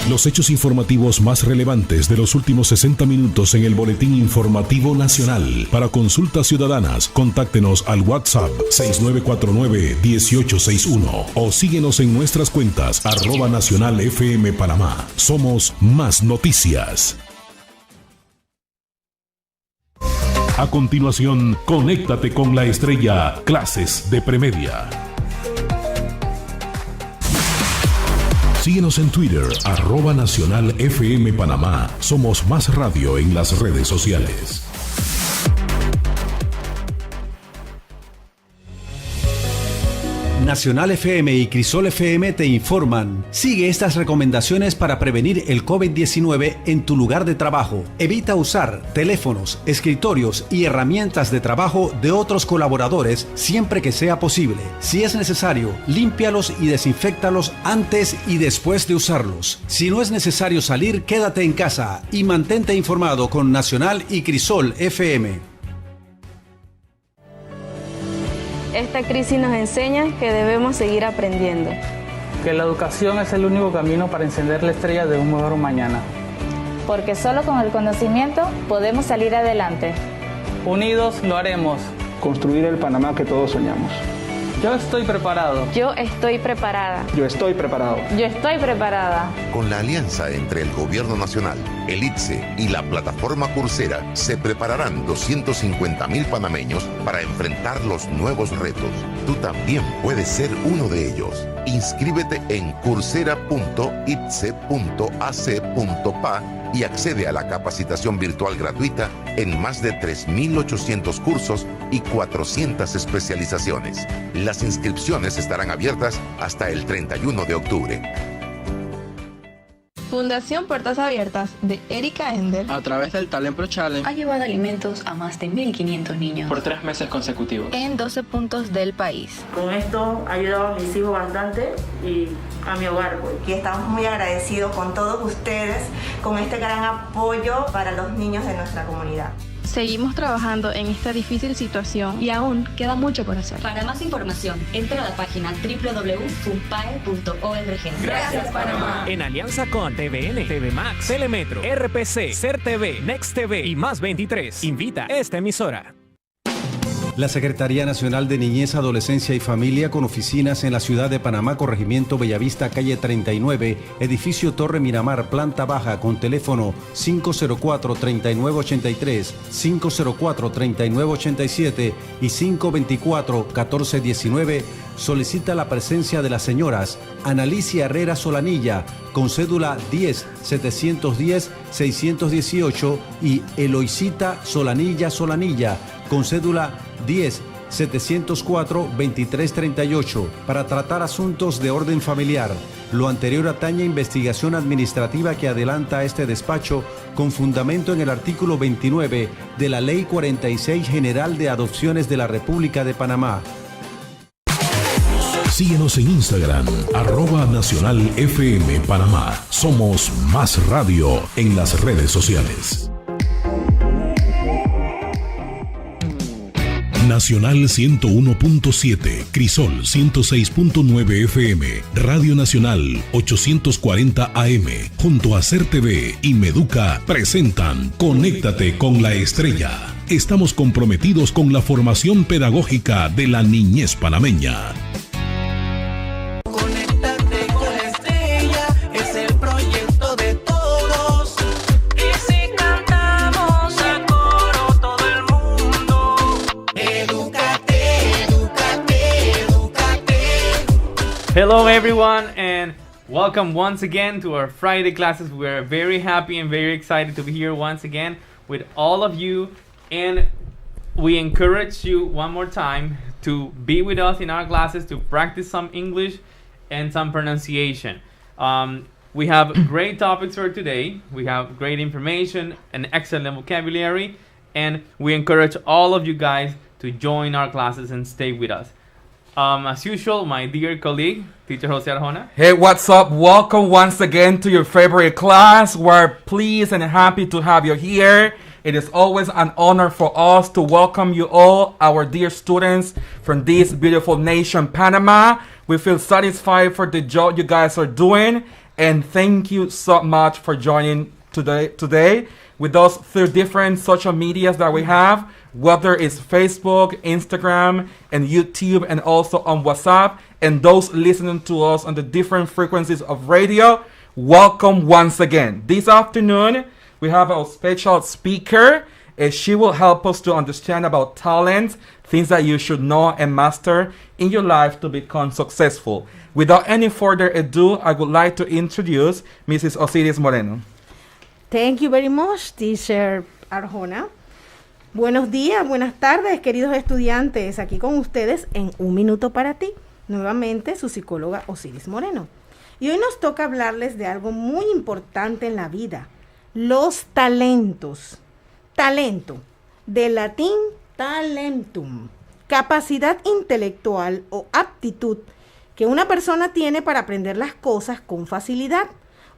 Los hechos informativos más relevantes de los últimos 60 minutos en el Boletín Informativo Nacional. Para consultas ciudadanas, contáctenos al WhatsApp 6949-1861 o síguenos en nuestras cuentas @Nacional FM Panamá. Somos Más Noticias. A continuación, conéctate con la Estrella, clases de premedia. Síguenos en Twitter, @Nacional FM Panamá. Somos Más Radio en las redes sociales. Nacional FM y Crisol FM te informan. Sigue estas recomendaciones para prevenir el COVID-19 en tu lugar de trabajo. Evita usar teléfonos, escritorios y herramientas de trabajo de otros colaboradores siempre que sea posible. Si es necesario, límpialos y desinféctalos antes y después de usarlos. Si no es necesario salir, quédate en casa y mantente informado con Nacional y Crisol FM. Esta crisis nos enseña que debemos seguir aprendiendo. Que la educación es el único camino para encender la estrella de un mejor mañana. Porque solo con el conocimiento podemos salir adelante. Unidos lo haremos. Construir el Panamá que todos soñamos. Yo estoy preparado. Yo estoy preparada. Yo estoy preparado. Yo estoy preparada. Con la alianza entre el Gobierno Nacional, el ITSE y la plataforma Coursera, se prepararán 250,000 panameños para enfrentar los nuevos retos. Tú también puedes ser uno de ellos. Inscríbete en coursera.itse.ac.pa y accede a la capacitación virtual gratuita en más de 3.800 cursos y 400 especializaciones. Las inscripciones estarán abiertas hasta el 31 de octubre. Fundación Puertas Abiertas de Erika Ender, a través del Talent Pro Challenge, ha llevado alimentos a más de 1.500 niños por 3 meses consecutivos en 12 puntos del país. Con esto ha ayudado a mis hijos bastante y a mi hogar. Y estamos muy agradecidos con todos ustedes, con este gran apoyo para los niños de nuestra comunidad. Seguimos trabajando en esta difícil situación y aún queda mucho por hacer. Para más información, entra a la página www.fumpae.org. Gracias, Panamá. En alianza con TVN, TV Max, Telemetro, RPC, CERTV, Next TV y Más 23. Invita a esta emisora. La Secretaría Nacional de Niñez, Adolescencia y Familia, con oficinas en la ciudad de Panamá, corregimiento Bellavista, calle 39, edificio Torre Miramar, planta baja, con teléfono 504-3983, 504-3987 y 524-1419, solicita la presencia de las señoras Analicia Herrera Solanilla, con cédula 10-710-618, y Eloisita Solanilla, con cédula 10-704-2338, para tratar asuntos de orden familiar. Lo anterior atañe investigación administrativa que adelanta este despacho con fundamento en el artículo 29 de la Ley 46 General de Adopciones de la República de Panamá. Síguenos en Instagram, @Nacional FM Panamá. Somos Más Radio en las redes sociales. Nacional 101.7, Crisol 106.9 FM, Radio Nacional 840 AM, junto a CERTV y Meduca, presentan Conéctate con la Estrella. Estamos comprometidos con la formación pedagógica de la niñez panameña. Hello everyone, and welcome once again to our Friday classes. We're very happy and very excited to be here once again with all of you, and we encourage you one more time to be with us in our classes to practice some English and some pronunciation. We have great topics for today. We have great information, an excellent vocabulary, and we encourage all of you guys to join our classes and stay with us. As usual, my dear colleague, Teacher Jose Arjona. Hey, what's up? Welcome once again to your favorite class. We're pleased and happy to have you here. It is always an honor for us to welcome you all, our dear students from this beautiful nation, Panama. We feel satisfied for the job you guys are doing. And thank you so much for joining today with us through different social medias that we have, whether it's Facebook, Instagram, and YouTube, and also on WhatsApp. And those listening to us on the different frequencies of radio, welcome once again. This afternoon, we have our special speaker. She will help us to understand about talent, things that you should know and master in your life to become successful. Without any further ado, I would like to introduce Mrs. Osiris Moreno. Thank you very much, Teacher Arjona. Buenos días, buenas tardes, queridos estudiantes. Aquí con ustedes en Un Minuto para Ti. Nuevamente, su psicóloga Osiris Moreno. Y hoy nos toca hablarles de algo muy importante en la vida. Los talentos. Talento, del latín talentum, capacidad intelectual o aptitud que una persona tiene para aprender las cosas con facilidad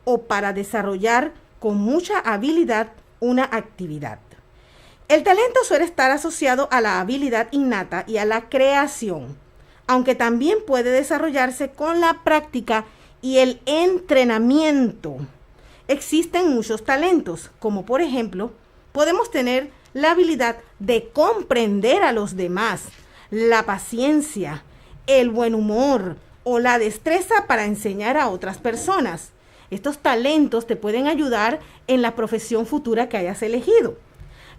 o para desarrollar con mucha habilidad una actividad. El talento suele estar asociado a la habilidad innata y a la creación, aunque también puede desarrollarse con la práctica y el entrenamiento. Existen muchos talentos, como por ejemplo, podemos tener la habilidad de comprender a los demás, la paciencia, el buen humor o la destreza para enseñar a otras personas. Estos talentos te pueden ayudar en la profesión futura que hayas elegido.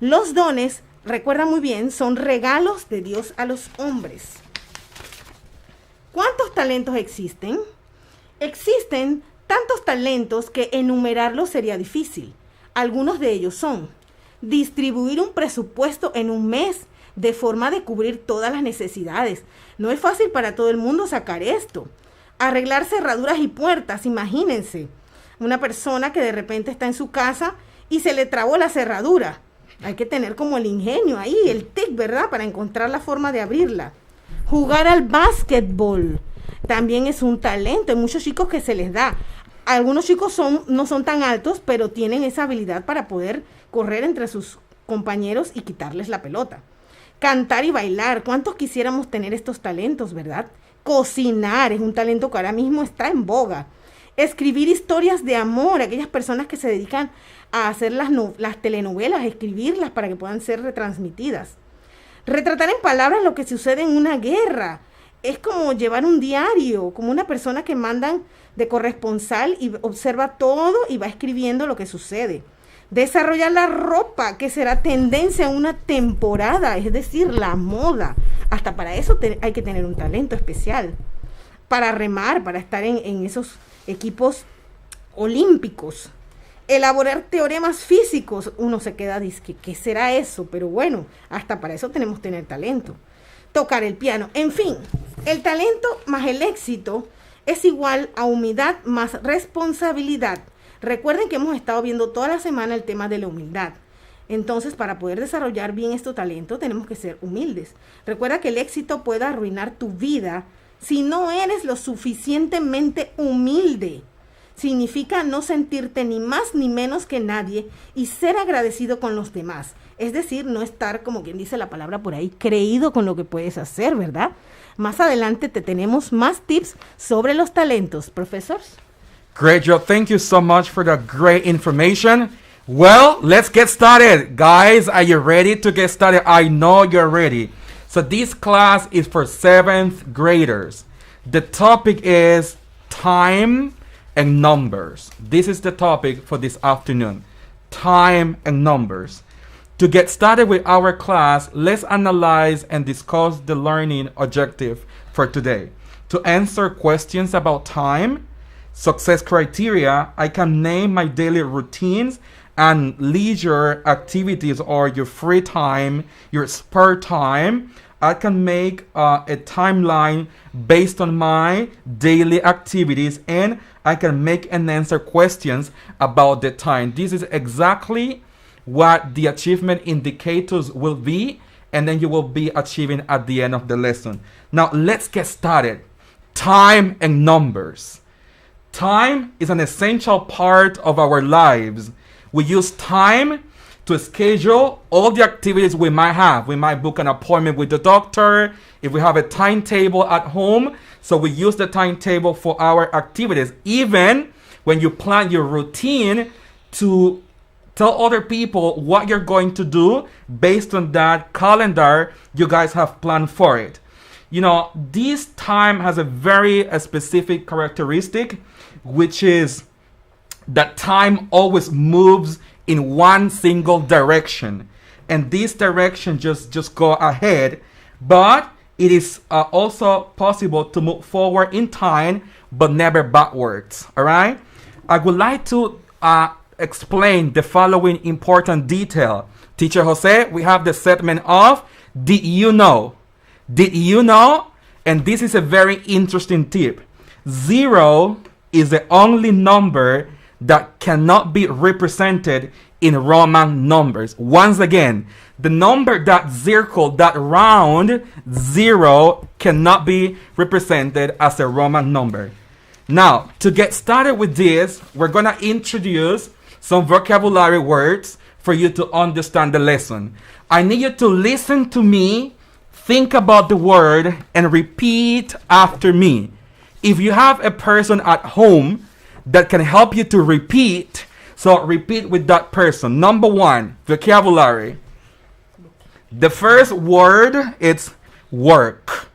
Los dones, recuerda muy bien, son regalos de Dios a los hombres. ¿Cuántos talentos existen? Existen tantos talentos que enumerarlos sería difícil. Algunos de ellos son: distribuir un presupuesto en un mes de forma de cubrir todas las necesidades. No es fácil para todo el mundo sacar esto. Arreglar cerraduras y puertas, imagínense. Una persona que de repente está en su casa y se le trabó la cerradura. Hay que tener como el ingenio ahí, el tic, ¿verdad? Para encontrar la forma de abrirla. Jugar al básquetbol también es un talento. Hay muchos chicos que se les da. Algunos chicos no son tan altos, pero tienen esa habilidad para poder correr entre sus compañeros y quitarles la pelota. Cantar y bailar. ¿Cuántos quisiéramos tener estos talentos, verdad? Cocinar es un talento que ahora mismo está en boga. Escribir historias de amor. Aquellas personas que se dedican a hacer las telenovelas, escribirlas para que puedan ser retransmitidas. Retratar en palabras lo que sucede en una guerra. Es como llevar un diario, como una persona que mandan de corresponsal y observa todo y va escribiendo lo que sucede. Desarrollar la ropa, que será tendencia en una temporada, es decir, la moda. Hasta para eso hay que tener un talento especial. Para remar, para estar en esos equipos olímpicos. Elaborar teoremas físicos. Uno se queda, dice, ¿qué será eso? Pero bueno, hasta para eso tenemos que tener talento. Tocar el piano. En fin, el talento más el éxito es igual a humildad más responsabilidad. Recuerden que hemos estado viendo toda la semana el tema de la humildad. Entonces, para poder desarrollar bien este talento, tenemos que ser humildes. Recuerda que el éxito puede arruinar tu vida si no eres lo suficientemente humilde. Significa no sentirte ni más ni menos que nadie y ser agradecido con los demás. Es decir, no estar, como quien dice la palabra por ahí, creído con lo que puedes hacer, ¿verdad? Más adelante te tenemos más tips sobre los talentos. Profesores. Great job. Thank you so much for the great information. Well, let's get started. Guys, are you ready to get started? I know you're ready. So this class is for 7th graders. The topic is time and numbers. This is the topic for this afternoon. Time and numbers. To get started with our class, let's analyze and discuss the learning objective for today. To answer questions about time, success criteria, I can name my daily routines and leisure activities or your free time, your spare time. I can make a timeline based on my daily activities, and I can make and answer questions about the time. This is exactly what the achievement indicators will be, and then you will be achieving at the end of the lesson. Now, let's get started. Time and numbers. Time is an essential part of our lives. We use time to schedule all the activities we might have. We might book an appointment with the doctor, if we have a timetable at home. So we use the timetable for our activities. Even when you plan your routine to tell other people what you're going to do based on that calendar you guys have planned for it. You know, this time has a very specific characteristic, which is that time always moves in one single direction. And this direction just go ahead. But it is also possible to move forward in time, but never backwards. All right? I would like to explain the following important detail. Teacher Jose, we have the segment of Did You Know? Did you know? And this is a very interesting tip. 0 is the only number that cannot be represented in Roman numbers. Once again, the number that circle, that round 0 cannot be represented as a Roman number. Now, to get started with this, we're going to introduce some vocabulary words for you to understand the lesson. I need you to listen to me, think about the word, and repeat after me. If you have a person at home that can help you to repeat, so repeat with that person. Number 1, vocabulary. The first word is work.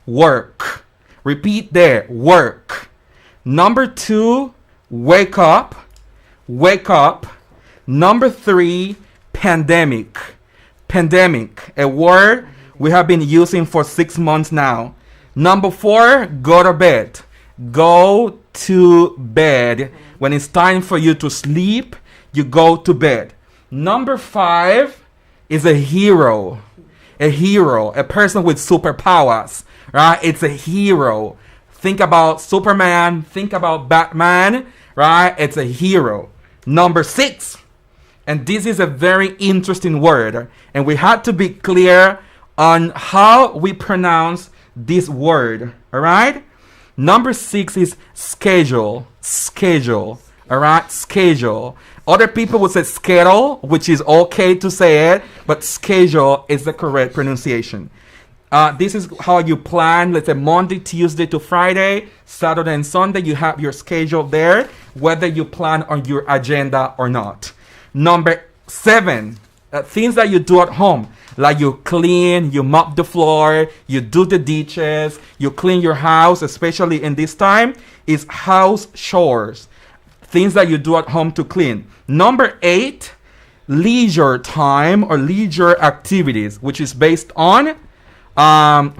Work. Repeat there, work. Number 2, wake up. Wake up. Number 3, pandemic. Pandemic, a word we have been using for 6 months now. Number 4, go to bed. Go to bed. When it's time for you to sleep, you go to bed. Number 5 is a hero. A hero, a person with superpowers, right? It's a hero. Think about Superman, think about Batman, right? It's a hero. Number 6, and this is a very interesting word, and we had to be clear on how we pronounce this word, all right? Number 6 is schedule. Schedule. All right? Schedule. Other people would say schedule, which is okay to say it, but schedule is the correct pronunciation. This is how you plan, let's say Monday, Tuesday to Friday, Saturday and Sunday. You have your schedule there, whether you plan on your agenda or not. Number 7, things that you do at home. Like you clean, you mop the floor, you do the dishes, you clean your house, especially in this time, is house chores. Things that you do at home to clean. Number 8, leisure time or leisure activities, which is based on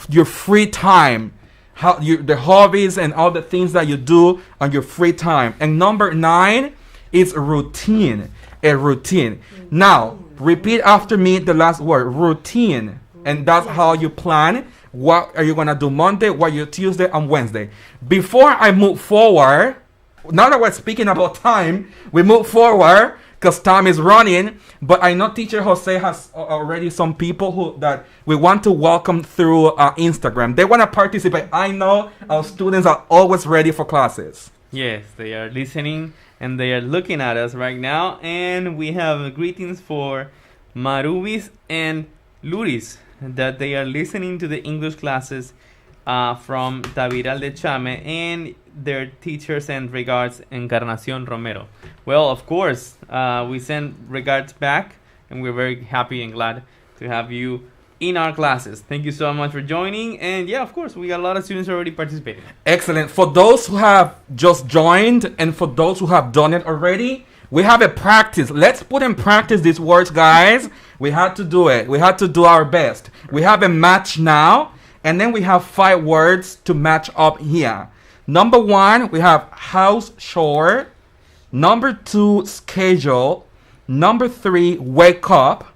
your free time. The hobbies and all the things that you do on your free time. And number 9 is routine. A routine. Now, repeat after me the last word, routine. And that's how you plan. What are you going to do Monday, what you Tuesday, and Wednesday. Before I move forward, now that we're speaking about time, we move forward because time is running. But I know Teacher Jose has already some people that we want to welcome through Instagram. They want to participate. I know our students are always ready for classes. Yes, they are listening and they are looking at us right now. And we have greetings for Marubis and Luris that they are listening to the English classes from Tabiral de Chame, and their teachers send regards, Encarnacion Romero. Well, of course, we send regards back, and we're very happy and glad to have you in our classes. Thank you so much for joining. And yeah, of course, we got a lot of students already participating. Excellent. For those who have just joined and for those who have done it already, we have a practice. Let's put in practice these words, guys. We had to do it. We had to do our best. We have a match now, and then we have 5 words to match up here. Number 1, we have house chore. Number 2, schedule. Number 3, wake up.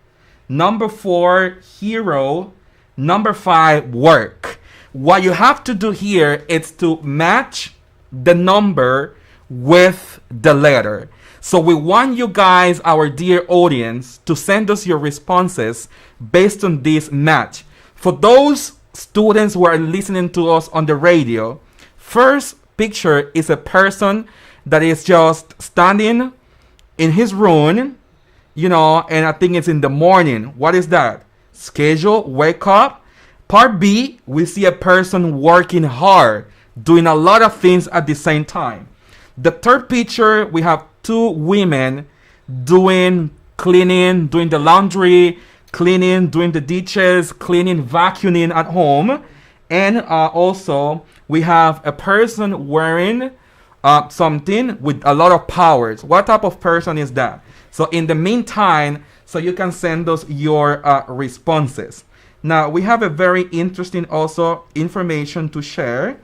Number 4, hero. Number 5, work. What you have to do here is to match the number with the letter. So we want you guys, our dear audience, to send us your responses based on this match. For those students who are listening to us on the radio, first picture is a person that is just standing in his room, you know, and I think it's in the morning. What is that? Schedule, wake up. Part B, we see a person working hard, doing a lot of things at the same time. The third picture, we have two women doing cleaning, doing the laundry, cleaning, doing the dishes, cleaning, vacuuming at home. And also, we have a person wearing something with a lot of powers. What type of person is that? So in the meantime, so you can send us your responses. Now, we have a very interesting also information to share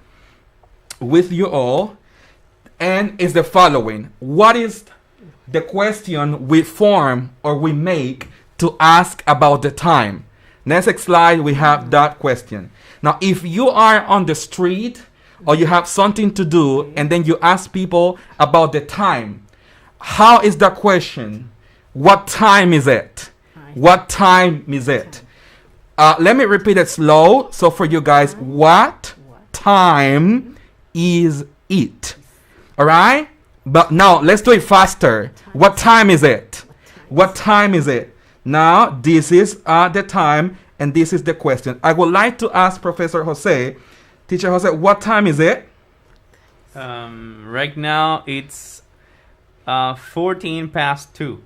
with you all. And it's the following. What is the question we form or we make to ask about the time? Next slide, we have that question. Now, if you are on the street or you have something to do and then you ask people about the time, how is the question? What time is it? What time is it? Let me repeat it slow. So for you guys, what time is it? All right? But now let's do it faster. What time is it? What time is it? Now this is the time and this is the question. I would like to ask Professor Jose, Teacher Jose, what time is it? Right now it's 14 past 2.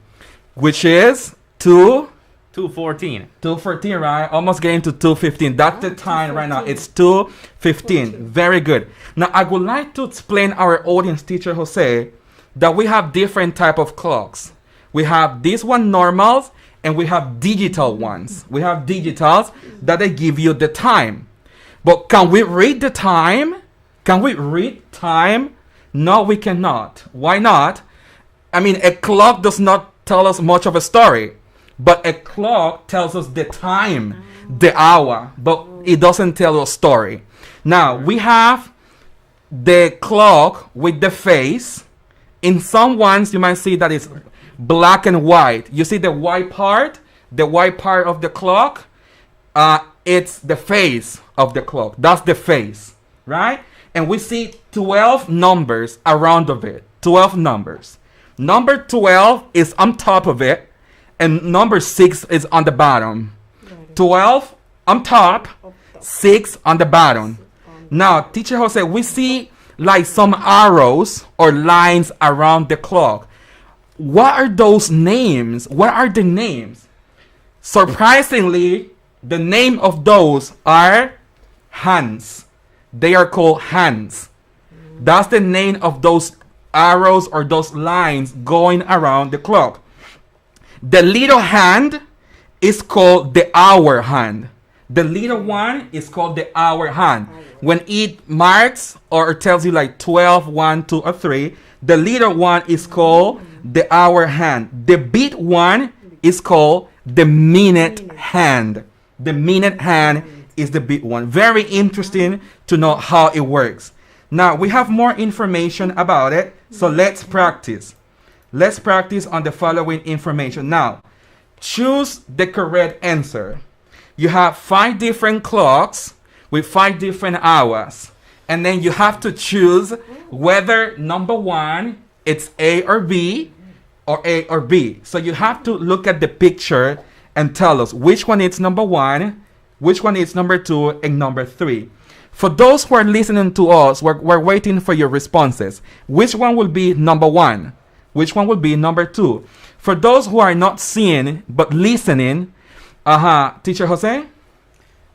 Which is 2? 2:14. 2:14, right? Almost getting to 2:15. That's the time right now. It's 2:15. Very good. Now, I would like to explain our audience, Teacher Jose, that we have different type of clocks. We have this one normals and we have digital ones. We have digitals that they give you the time. But can we read the time? Can we read time? No, we cannot. Why not? I mean, a clock does not tell us much of a story. But a clock tells us the time, the hour, but it doesn't tell us a story. Now, we have the clock with the face. In some ones, you might see that it's black and white. You see the white part of the clock? It's the face of the clock. That's the face, right? And we see 12 numbers around of it. 12 numbers. Number 12 is on top of it. And number 6 is on the bottom. 12 on top, 6 on the bottom. Now, Teacher Jose, we see like some arrows or lines around the clock. What are those names? What are the names? Surprisingly, the name of those are hands. They are called hands. That's the name of those arrows or those lines going around the clock. The little hand is called the hour hand. The little one is called the hour hand. When it marks or tells you like 12, 1, 2, or 3, the little one is called the hour hand. The big one is called the minute hand. The minute hand is the big one. Very interesting to know how it works. Now, we have more information about it, so let's practice. Let's practice on the following information. Now, choose the correct answer. You have 5 different clocks with 5 different hours. And then you have to choose whether number 1, it's A or B, or A or B. So you have to look at the picture and tell us which one is number 1, which one is number 2, and number 3. For those who are listening to us, we're waiting for your responses. Which one will be number 1? Which one will be number 2? For those who are not seeing but listening, Teacher Jose?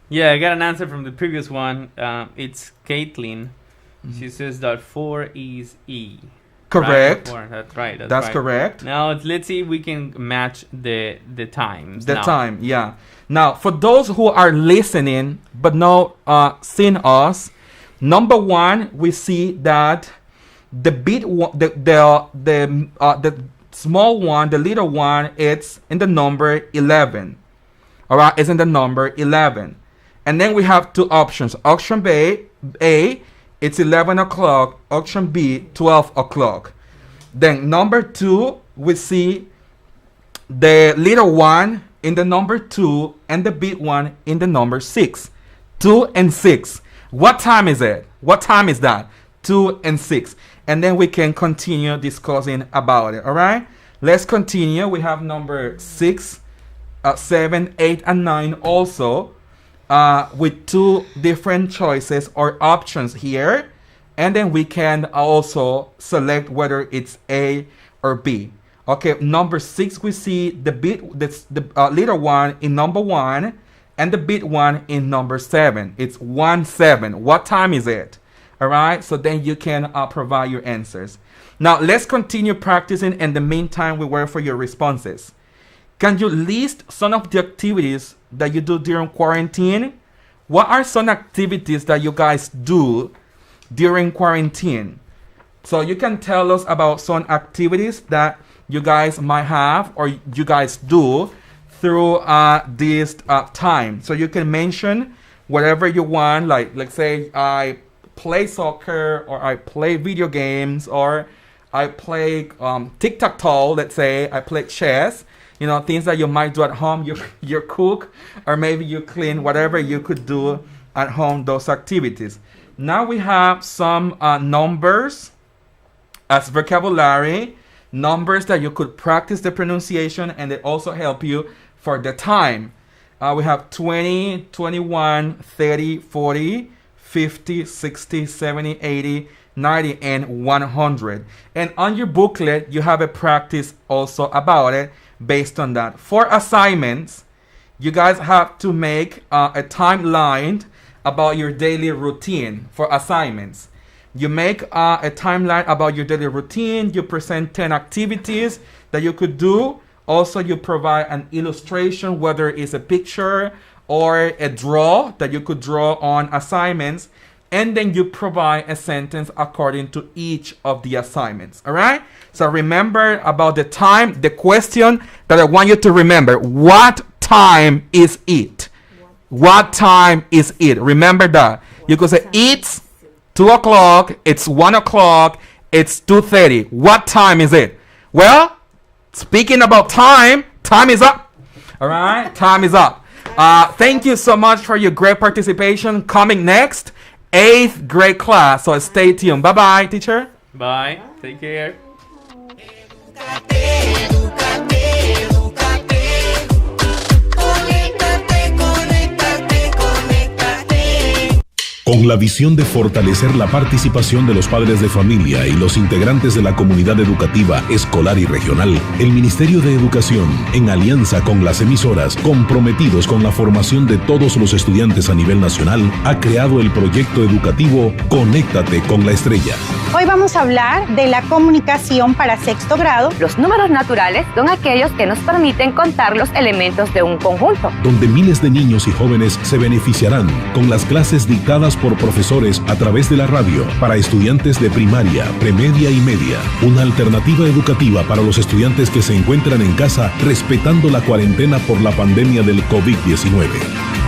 Yeah, I got an answer from the previous one. It's Caitlin. She says that 4 is E. Correct. Right? That's right. That's correct. Now let's see if we can match the times. The time, yeah. Now, for those who are listening but not seeing us, number 1, we see that the big one, the small one, the little one, it's in the number 11. All right, it's in the number 11. And then we have 2 options. Option A, it's 11 o'clock. Option B, 12 o'clock. Then number 2, we see the little one in the number 2 and the big one in the number 6. 2 and 6. What time is it? What time is that? 2 and 6. And then we can continue discussing about it. All right, let's continue. We have number 6, 7, 8, and 9 also with 2 different choices or options here. And then we can also select whether it's A or B. Okay, number 6, we see the little one in number 1 and the big one in number 7. It's 1-7. What time is it? All right, so then you can provide your answers. Now, let's continue practicing. In the meantime, we wait for your responses. Can you list some of the activities that you do during quarantine? What are some activities that you guys do during quarantine? So you can tell us about some activities that you guys might have or you guys do through this time. So you can mention whatever you want, like let's say I play soccer, or I play video games, or I play tic-tac-toe, let's say I play chess, you know, things that you might do at home. You cook, or maybe you clean, whatever you could do at home, those activities. Now we have some numbers as vocabulary, numbers that you could practice the pronunciation, and they also help you for the time. We have 20, 21, 30, 40, 50, 60, 70, 80, 90, and 100. And on your booklet, you have a practice also about it based on that. For assignments, you guys have to make a timeline about your daily routine for assignments. You make a timeline about your daily routine. You present 10 activities that you could do. Also, you provide an illustration, whether it's a picture or a draw that you could draw on assignments. And then you provide a sentence according to each of the assignments. All right? So remember about the time, the question that I want you to remember. What time is it? What time is it? Remember that. You could say it's 2 o'clock, it's 1 o'clock, it's 2:30. What time is it? Well, speaking about time, time is up. All right? Time is up. Thank you so much for your great participation. Coming next, 8th grade class. So stay tuned. Bye-bye, teacher. Bye. Take care. Con la visión de fortalecer la participación de los padres de familia y los integrantes de la comunidad educativa, escolar y regional, el Ministerio de Educación, en alianza con las emisoras comprometidos con la formación de todos los estudiantes a nivel nacional, ha creado el proyecto educativo Conéctate con la Estrella. Hoy vamos a hablar de la comunicación para sexto grado. Los números naturales son aquellos que nos permiten contar los elementos de un conjunto. Donde miles de niños y jóvenes se beneficiarán con las clases dictadas por profesores a través de la radio para estudiantes de primaria, premedia y media. Una alternativa educativa para los estudiantes que se encuentran en casa respetando la cuarentena por la pandemia del COVID-19.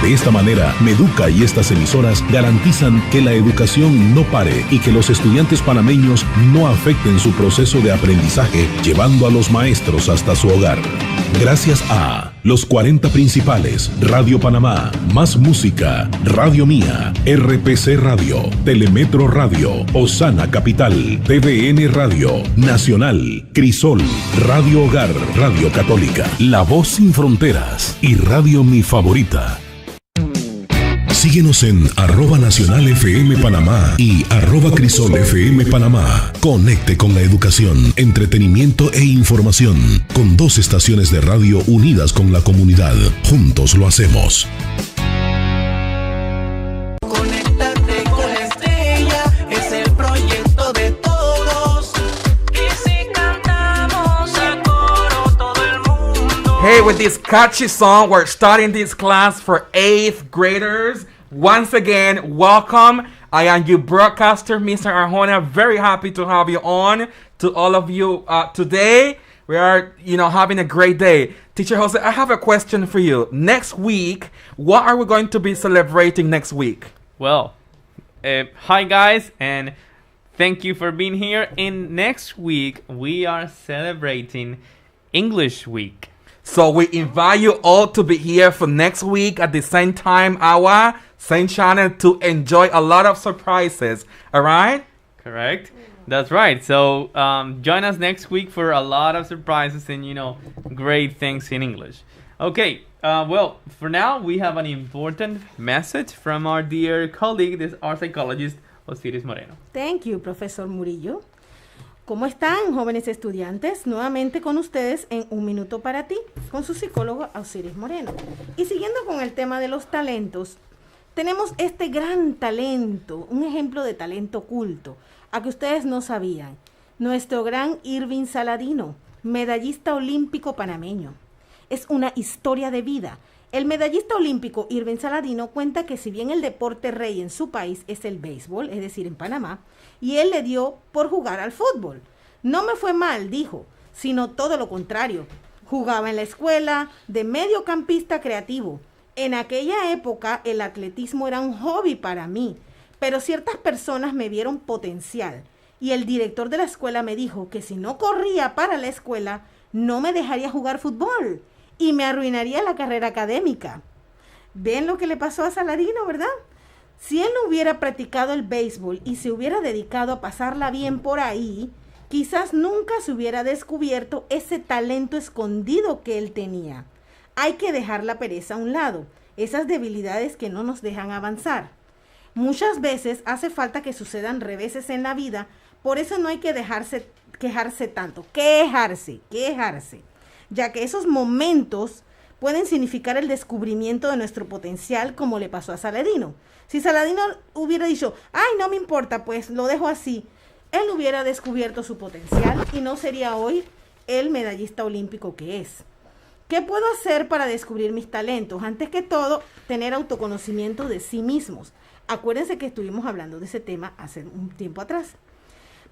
De esta manera, Meduca y estas emisoras garantizan que la educación no pare y que los estudiantes panameños no afecten su proceso de aprendizaje, llevando a los maestros hasta su hogar. Gracias a los 40 principales, Radio Panamá, Más Música, Radio Mía, RPC Radio, Telemetro Radio, Osana Capital, TVN Radio, Nacional, Crisol, Radio Hogar, Radio Católica, La Voz Sin Fronteras y Radio Mi Favorita. Síguenos en @Nacional FM Panamá y @Crisol FM Panamá. Conecte con la educación, entretenimiento e información. Con 2 estaciones de radio unidas con la comunidad. Juntos lo hacemos. Conéctate con la Estrella, es el proyecto de todos. Y si cantamos a coro todo el mundo. Hey, with this catchy song, we're starting this class for 8th graders. Once again, welcome. I am your broadcaster, Mr. Arjona. Very happy to have you on. To all of you today, we are, having a great day. Teacher Jose, I have a question for you. Next week, what are we going to be celebrating next week? Well, hi guys, and thank you for being here. And next week, we are celebrating English Week. So we invite you all to be here for next week at the same time hour, same channel, to enjoy a lot of surprises. All right? Correct. That's right. So join us next week for a lot of surprises and, great things in English. Okay. Well, for now, we have an important message from our dear colleague, our psychologist, Osiris Moreno. Thank you, Profesor Murillo. ¿Cómo están, jóvenes estudiantes? Nuevamente con ustedes en Un Minuto para Ti, con su psicólogo Osiris Moreno. Y siguiendo con el tema de los talentos, tenemos este gran talento, un ejemplo de talento oculto, a que ustedes no sabían. Nuestro gran Irving Saladino, medallista olímpico panameño. Es una historia de vida. El medallista olímpico Irving Saladino cuenta que si bien el deporte rey en su país es el béisbol, es decir, en Panamá, y él le dio por jugar al fútbol. No me fue mal, dijo, sino todo lo contrario. Jugaba en la escuela de mediocampista creativo. En aquella época el atletismo era un hobby para mí, pero ciertas personas me vieron potencial y el director de la escuela me dijo que si no corría para la escuela no me dejaría jugar fútbol y me arruinaría la carrera académica. ¿Ven lo que le pasó a Saladino, verdad? Si él no hubiera practicado el béisbol y se hubiera dedicado a pasarla bien por ahí, quizás nunca se hubiera descubierto ese talento escondido que él tenía. Hay que dejar la pereza a un lado, esas debilidades que no nos dejan avanzar. Muchas veces hace falta que sucedan reveses en la vida, por eso no hay que quejarse tanto, quejarse, ya que esos momentos pueden significar el descubrimiento de nuestro potencial, como le pasó a Saladino. Si Saladino hubiera dicho, ay, no me importa, pues lo dejo así, él hubiera descubierto su potencial y no sería hoy el medallista olímpico que es. ¿Qué puedo hacer para descubrir mis talentos? Antes que todo, tener autoconocimiento de sí mismos. Acuérdense que estuvimos hablando de ese tema hace un tiempo atrás.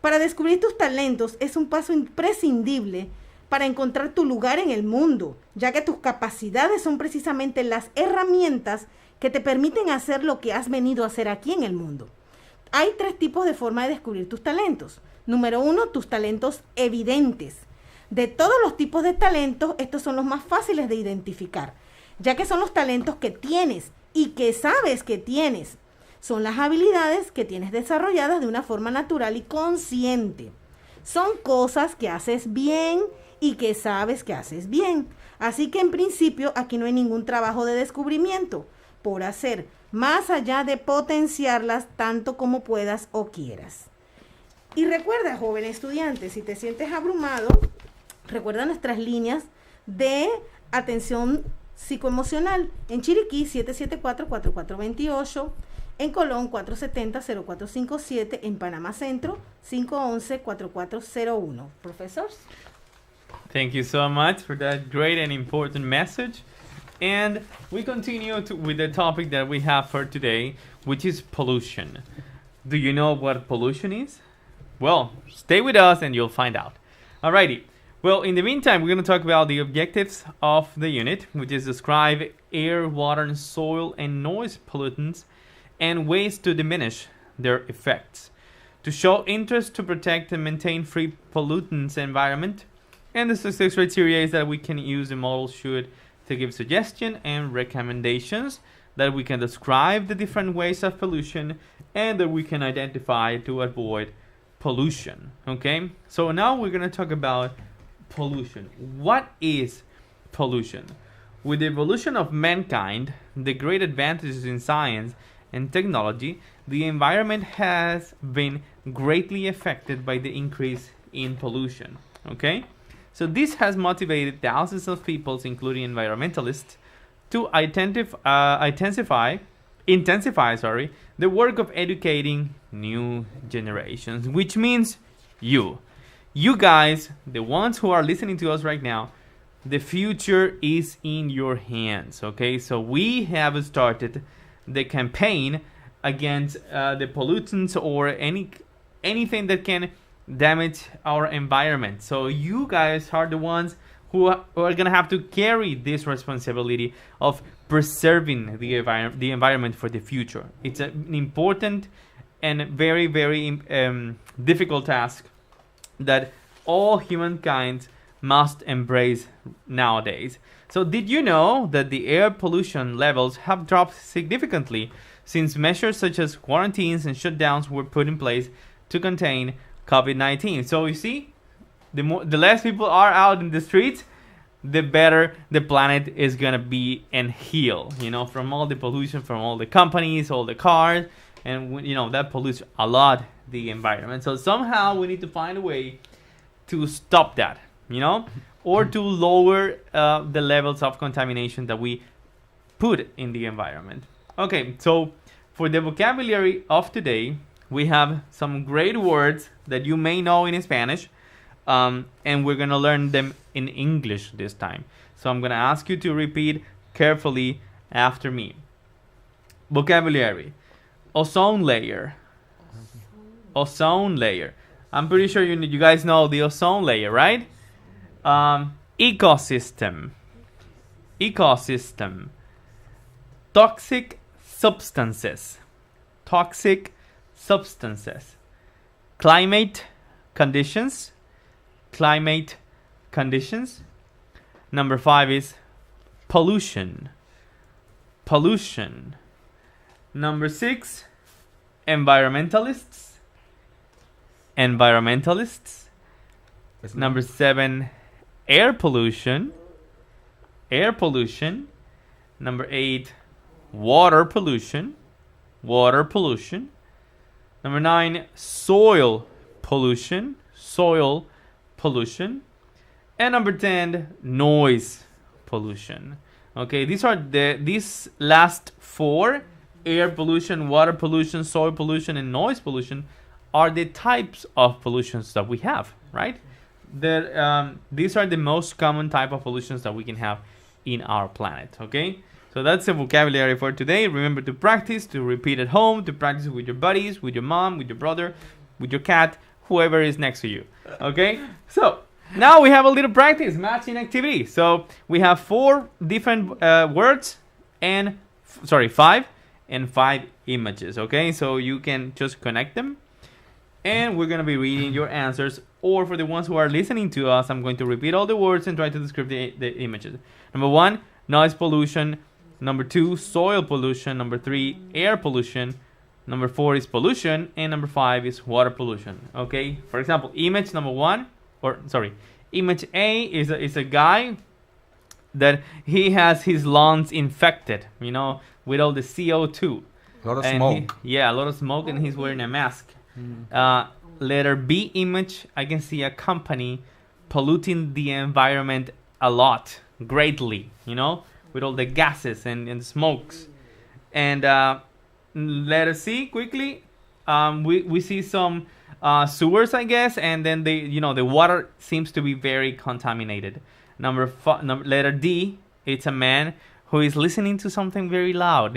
Para descubrir tus talentos es un paso imprescindible para encontrar tu lugar en el mundo, ya que tus capacidades son precisamente las herramientas que te permiten hacer lo que has venido a hacer aquí en el mundo. Hay 3 tipos de forma de descubrir tus talentos. Número 1, tus talentos evidentes. De todos los tipos de talentos, estos son los más fáciles de identificar, ya que son los talentos que tienes y que sabes que tienes. Son las habilidades que tienes desarrolladas de una forma natural y consciente. Son cosas que haces bien y que sabes que haces bien. Así que en principio aquí no hay ningún trabajo de descubrimiento por hacer, más allá de potenciarlas tanto como puedas o quieras. Y recuerda, joven estudiante, si te sientes abrumado, recuerda nuestras líneas de atención psicoemocional. En Chiriquí, 774-4428. En Colón, 470-0457. En Panamá Centro, 511-4401. Professors? Thank you so much for that great and important message. And we continue with the topic that we have for today, which is pollution. Do you know what pollution is? Well, stay with us and you'll find out. Alrighty. Well, in the meantime, we're going to talk about the objectives of the unit, which is describe air, water, and soil and noise pollutants and ways to diminish their effects. To show interest to protect and maintain free pollutants environment. And the success criteria is that we can use the model should to give suggestion and recommendations, that we can describe the different ways of pollution, and that we can identify to avoid pollution. Okay, so now we're going to talk about pollution. What is pollution? With the evolution of mankind, the great advances in science and technology, the environment has been greatly affected by the increase in pollution. Okay, so this has motivated thousands of people, including environmentalists, to intensify the work of educating new generations, which means you guys, the ones who are listening to us right now. The future is in your hands. Okay, so we have started the campaign against the pollutants or anything that can damage our environment. So you guys are the ones who are going to have to carry this responsibility of preserving the environment for the future. It's an important and very, very difficult task that all humankind must embrace nowadays. So did you know that the air pollution levels have dropped significantly since measures such as quarantines and shutdowns were put in place to contain COVID-19? So you see, the less people are out in the streets, the better the planet is gonna be and heal, from all the pollution from all the companies, all the cars, and that pollutes a lot the environment. So somehow we need to find a way to stop that, or to lower the levels of contamination that we put in the environment. Okay, so for the vocabulary of today, we have some great words that you may know in Spanish, and we're going to learn them in English this time. So I'm going to ask you to repeat carefully after me. Vocabulary. Ozone layer. Ozone layer. I'm pretty sure you guys know the ozone layer, right? Ecosystem. Ecosystem. Toxic substances. Toxic substances. Climate conditions. Climate conditions. Number 5 is pollution. Pollution. Number 6, environmentalists. Environmentalists. Number 7, air pollution. Air pollution. Number 8, water pollution. Water pollution. Number 9, soil pollution. Soil pollution. And number 10, noise pollution. Okay, these last 4, air pollution, water pollution, soil pollution, and noise pollution, are the types of pollutions that we have, right? These are the most common type of pollutions that we can have in our planet, okay? So that's the vocabulary for today. Remember to practice, to repeat at home, to practice with your buddies, with your mom, with your brother, with your cat, whoever is next to you, okay? So now we have a little practice, matching activity. So we have 4 different words and 5 and 5 images, okay? So you can just connect them, and we're going to be reading your answers, or for the ones who are listening to us, I'm going to repeat all the words and try to describe the images. Number 1, noise pollution. Number 2, soil pollution. Number 3, air pollution. Number 4 is pollution, and number 5 is water pollution, okay? For example, image number 1, image A is a guy that he has his lungs infected, with all the CO2. A lot of smoke. A lot of smoke, and he's wearing a mask. Letter B image, I can see a company polluting the environment a lot, greatly, with all the gases and smokes. And letter C, quickly, we see some sewers, I guess, and then the water seems to be very contaminated. Letter D, it's a man who is listening to something very loud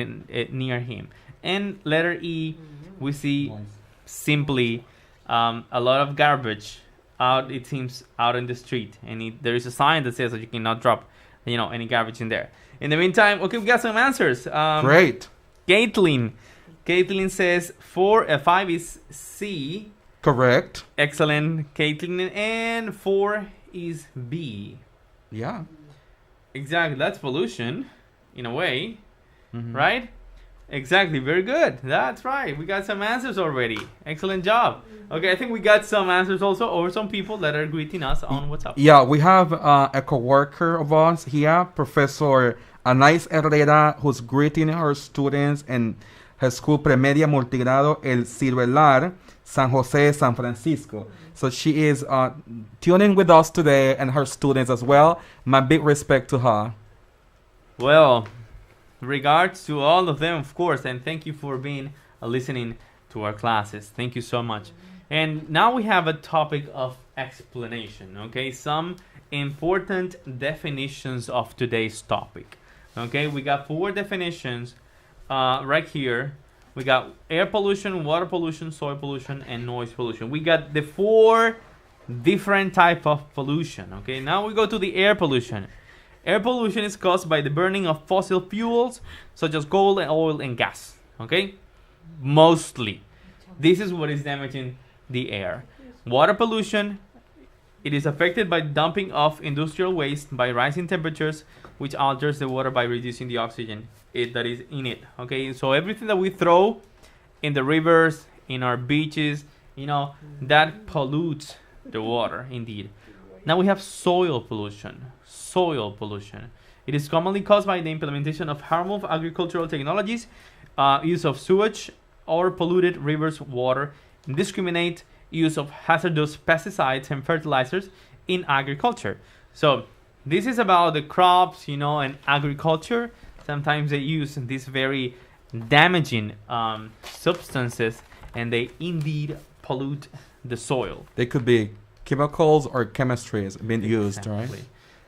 near him. And letter E, we see simply a lot of garbage out in the street, and there is a sign that says that you cannot drop any garbage in there. In the meantime, okay, we got some answers. Great. Caitlin says 5 is C. Correct. Excellent, Caitlin. And 4 is B. Yeah. Exactly. That's pollution, in a way, right? Exactly. Very good. That's right. We got some answers already. Excellent job. Okay, I think we got some answers also, or some people that are greeting us on WhatsApp. Yeah, we have a coworker of us here, Professor Anais Herrera, who's greeting her students in her school Premedia Multigrado El Irregular, San Jose, San Francisco. So she is tuning with us today, and her students as well. My big respect to her. Well, regards to all of them, of course, and thank you for being listening to our classes. Thank you so much. And now we have a topic of explanation, okay? Some important definitions of today's topic, okay? We got 4 definitions right here. We got air pollution, water pollution, soil pollution, and noise pollution. We got the 4 different type of pollution, okay? Now we go to the air pollution. Air pollution is caused by the burning of fossil fuels such as coal and oil and gas, okay? Mostly. This is what is damaging the air. Water pollution, it is affected by dumping of industrial waste, by rising temperatures, which alters the water by reducing the oxygen that is in it, okay? So everything that we throw in the rivers, in our beaches, that pollutes the water, indeed. Now we have soil pollution. Soil pollution. It is commonly caused by the implementation of harmful agricultural technologies, use of sewage, or polluted rivers water, indiscriminate use of hazardous pesticides and fertilizers in agriculture. So this is about the crops, and agriculture. Sometimes they use these very damaging substances, and they indeed pollute the soil. They could be chemicals or chemistries being used, right?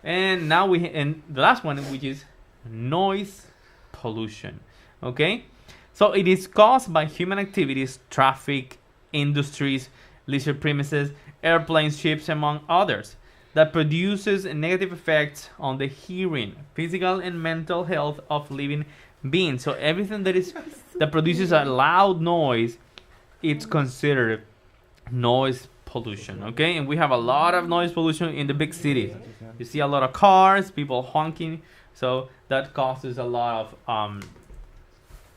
And now and the last one, which is noise pollution. Okay, so it is caused by human activities, traffic, industries, leisure premises, airplanes, ships, among others, that produces negative effects on the hearing, physical and mental health of living beings. So everything that produces a loud noise, it's considered noise pollution. Okay, and we have a lot of noise pollution in the big cities. You see a lot of cars, people honking, so that causes a lot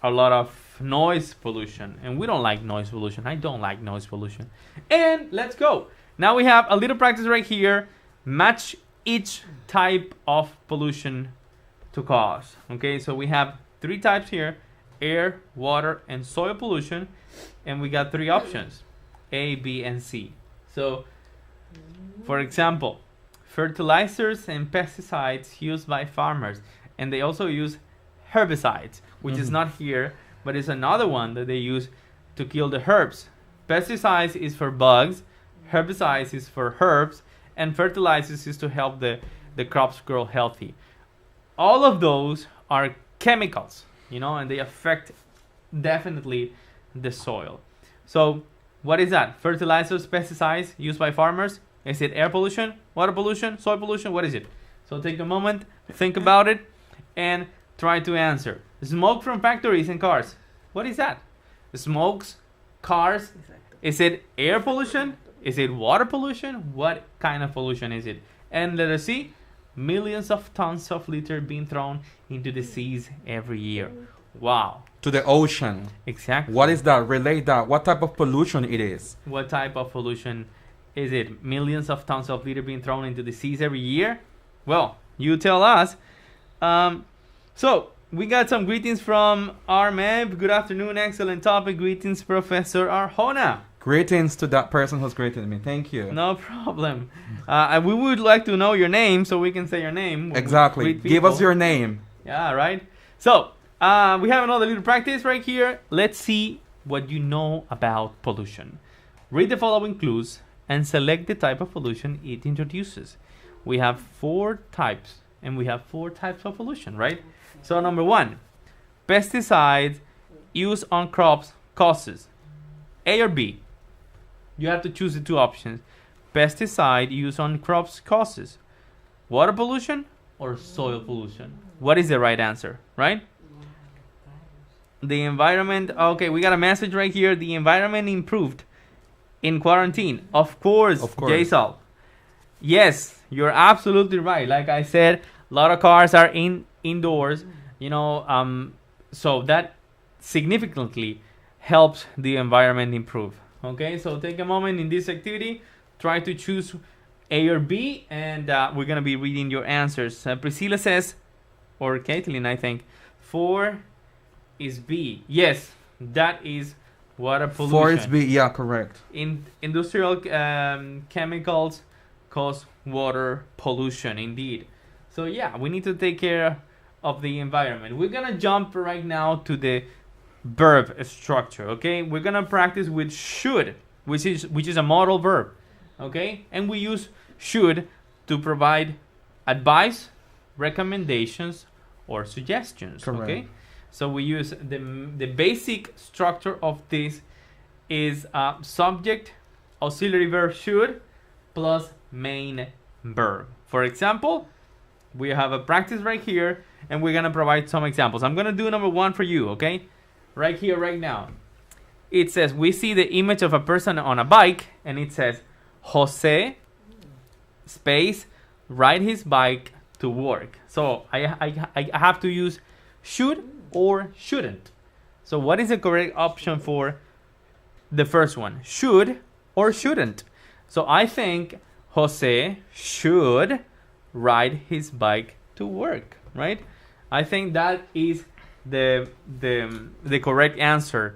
of noise pollution, and we don't like noise pollution. I don't like noise pollution. And let's go. Now we have a little practice right here. Match each type of pollution to cause. Okay, so we have 3 types here: air, water, and soil pollution, and we got 3 options: A, B, and C. So, for example, fertilizers and pesticides used by farmers, and they also use herbicides, which is not here, but it's another one that they use to kill the herbs. Pesticides is for bugs, herbicides is for herbs, and fertilizers is to help the crops grow healthy. All of those are chemicals, and they affect definitely the soil. So what is that? Fertilizers, pesticides used by farmers. Is it air pollution, water pollution, soil pollution? What is it? So take a moment, think about it, and try to answer. Smoke from factories and cars. What is that? Smokes, cars. Is it air pollution? Is it water pollution? What kind of pollution is it? And let us see. Millions of tons of litter being thrown into the seas every year. Wow. To the ocean. Exactly. What is that? Relate that. What type of pollution it is? What type of pollution is it? Millions of tons of litter being thrown into the seas every year? Well, you tell us. So we got some greetings from RMEB. Good afternoon, excellent topic. Greetings, Professor Arjona. Greetings to that person who's greeted me. Thank you. No problem. We would like to know your name so we can say your name. Exactly. Give us your name. Yeah, right. So we have another little practice right here. Let's see what you know about pollution. Read the following clues and select the type of pollution it introduces. We have 4 types, and we have 4 types of pollution, right? So number 1, pesticides used on crops causes A or B. You have to choose the 2 options. Pesticide used on crops causes water pollution or soil pollution. What is the right answer, right? The environment. Okay, we got a message right here. The environment improved in quarantine. Of course. Jaisal. Yes, you're absolutely right. Like I said, a lot of cars are indoors, so that significantly helps the environment improve. Okay, so take a moment in this activity, try to choose A or B, and we're going to be reading your answers. Priscilla says, or Caitlin, I think, 4 is B. Yes, that is water pollution. 4 is B, yeah, correct. Industrial chemicals cause water pollution, indeed. So yeah, we need to take care of the environment. We're going to jump right now to the verb structure. Okay, we're gonna practice with should, which is a modal verb. Okay, and we use should to provide advice, recommendations, or suggestions. Correct. Okay, so we use the basic structure of this is subject, auxiliary verb should, plus main verb. For example, we have a practice right here, and we're gonna provide some examples. I'm gonna do number 1 for you. Okay. Right here, right now. It says, we see the image of a person on a bike, and it says, Jose, space, ride his bike to work. So I have to use should or shouldn't. So what is the correct option for the first one? Should or shouldn't? So I think Jose should ride his bike to work, right? I think that is the correct answer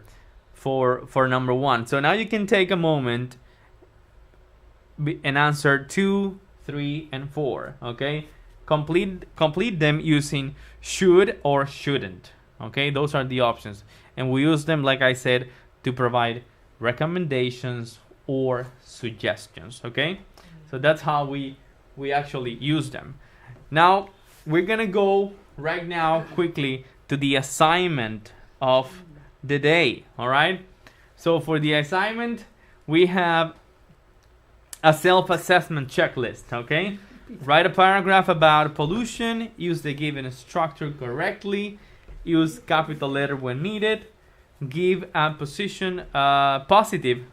for number 1. So now you can take a moment and answer 2, 3, and 4. Okay, complete them using should or shouldn't. Okay, those are the options, and we use them, like I said, to provide recommendations or suggestions. Okay, so that's how we actually use them. Now we're gonna go right now quickly to the assignment of the day. All right, so for the assignment we have a self-assessment checklist. Okay, write a paragraph about pollution, use the given structure correctly, use capital letter when needed, give a positive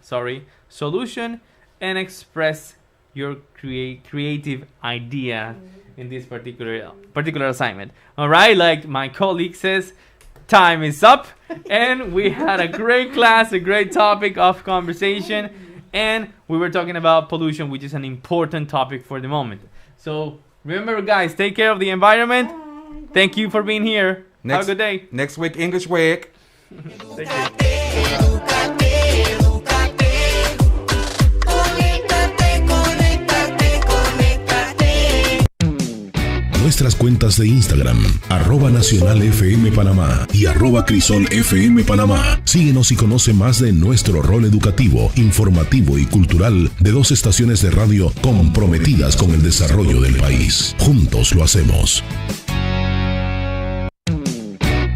solution, and express your creative idea in this particular assignment. All right, like my colleague says, time is up, and we had a great class, a great topic of conversation, and we were talking about pollution, which is an important topic for the moment. So remember, guys, take care of the environment. Thank you for being here. Have a good day. Next week, English week. Thank you. Nuestras cuentas de Instagram, @NacionalFMPanamá y @CrisolFMPanamá. Síguenos y conoce más de nuestro rol educativo, informativo y cultural de 2 estaciones de radio comprometidas con el desarrollo del país. Juntos lo hacemos.